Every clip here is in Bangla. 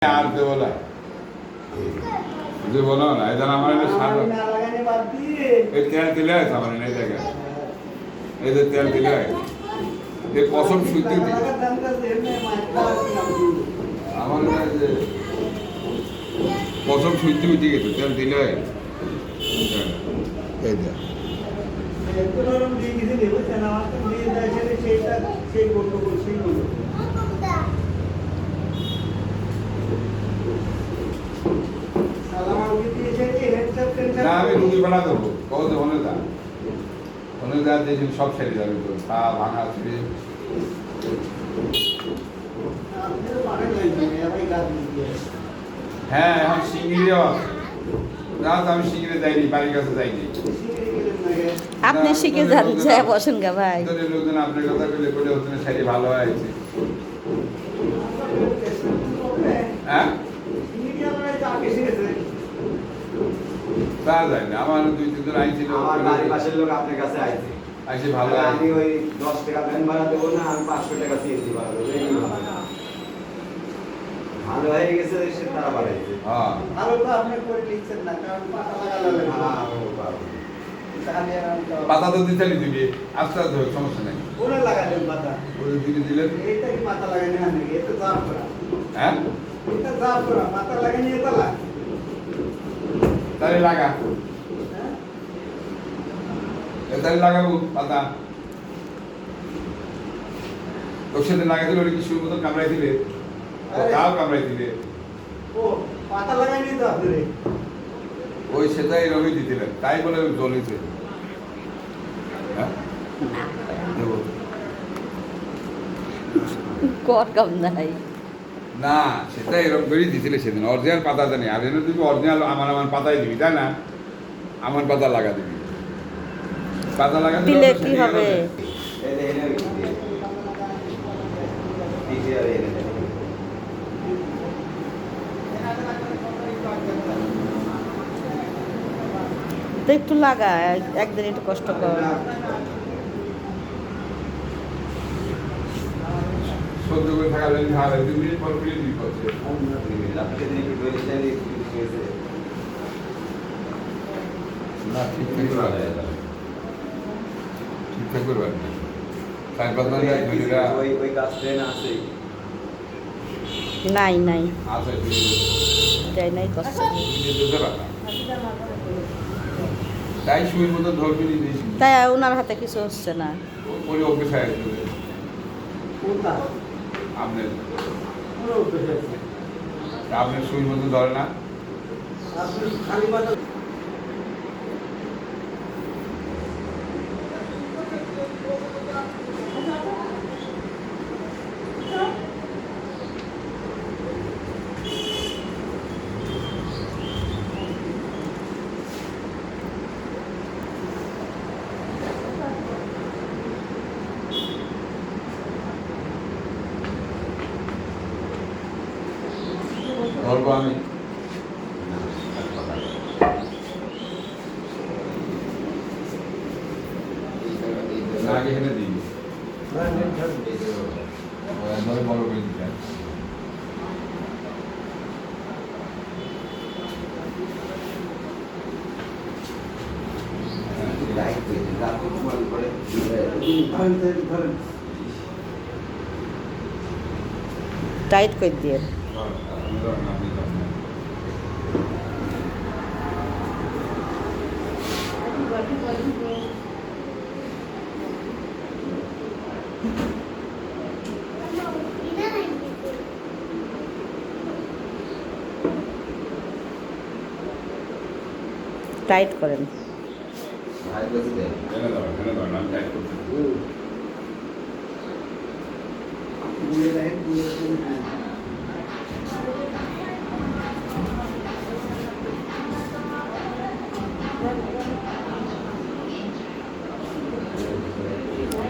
আর দেবো না যে বলো না এটা আমার এটা সাদা এই তেল দিলে আছে আমার এই জায়গায় এই যে তেল দিলে এই কসম সুতি আমার যে কসম সুতি উঠে গেছে তেল দিলে এই যে না আমি রুগী বানা দেবো কত অনুদা দিয়ে সব ছেড়ে যাবে তো পা ভাঙা ছিঁড়ে হ্যাঁ এখন সিঙ্গিরে না তো আমি সিঙ্গিরে যাইনি বাড়ির কাছে যাইনি আপনি শিখে যান যায় বসেন গা ভাই লোকজন আপনার কথা বলে বলে ওখানে শাড়ি ভালো হয়েছে হ্যাঁ তা যায় না আমার দুই তিনজন আইছিল আমার বাড়ির পাশের লোক আপনার কাছে আইছে আইসে ভালো আমি ওই 10 টাকা ভ্যান ভাড়া দেবো না আমি 500 টাকা সিএনজি ভাড়া দেবো এই ভালো হয়ে গেছে সে তারা বাড়াইছে হ্যাঁ ভালো তো আপনি করে লিখছেন না কারণ পাতা লাগালে পাতা তো দিতে দিবি আস্তে আস্তে হোক, সমস্যা নেই ওরে লাগালেন পাতা ওই দিকে দিলে এইটা কি পাতা লাগানি না নাকি এটা জাপ করা হ্যাঁ এটা জাপ করা পাতা লাগানি এটা লাগ তাহলে লাগা তাহলে লাগাবো পাতা তোর সাথে লাগাই দিলে ওটা কি শুরু মতো কামড়াই দিলে তাও কামড়াই দিলে ও পাতা লাগানি তো আপনি ওই সেটাই রবি দিছিলেন তাই বলে জ্বলেছে হ্যাঁ দেবো কর কম নাই না সেটা এরকম করেই দিছিলে সেদিন অরিজিনাল পাতা জানি আর এনে তুমি অরিজিনাল আমার পাতাই দিবি তাই না আমার পাতা লাগা দিবি পাতা লাগা দিলে কি হবে এই যে এনে টিচার এনে তো একটু লাগা একদিন একটু কষ্ট কর সহ্য করে থাকা লাগে ভালো 2 মিনিট পর ফিরে দিবি করছে আপনি দিন একটু বলে দেন না ঠিকঠাক করে ঠিকঠাক করবে তাই পাতা না ওই গাছ ট্রেন আছে নাই নাই আছে যাই নাই কষ্ট দিতে পারবা তাই শুয়ের মতো ধরবি দিয়েছি তাই ওনার হাতে কিছু হচ্ছে না ওই ওকে সাইড করে কোনটা আপনার পুরো উঠে আপনার শুয়ের মতো ধরে না আপনি খালি মাথা ধরবো আমি না আগে এখানে দিই ধরে বড় করে দিতে লাইট করে রাত করে ধরেন টাইট করে দিয়ে টাইট করেন ভাই বলতে দেন এখানে দাও আমি টাইট করছি বুঝে দেখেন বুঝে দেখেন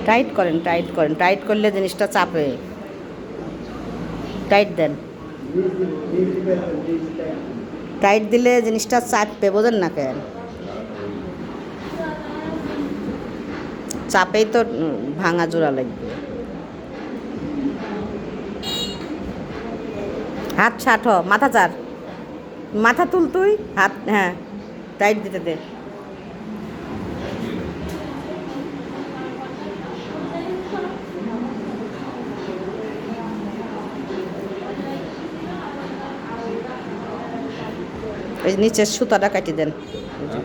টাইট করেন টাইট করেন টাইট করলে জিনিসটা চাপে টাইট দেন টাইট দিলে জিনিসটা চাপবে বোঝেন না কেন চাপেই তো ভাঙা জোড়া লাগবে হাত ছাট হ মাথা চার মাথা তুল তুই হাত হ্যাঁ টাইট দিতে দে এই নিচের সুতাটা কাটি দেন হ্যাঁ?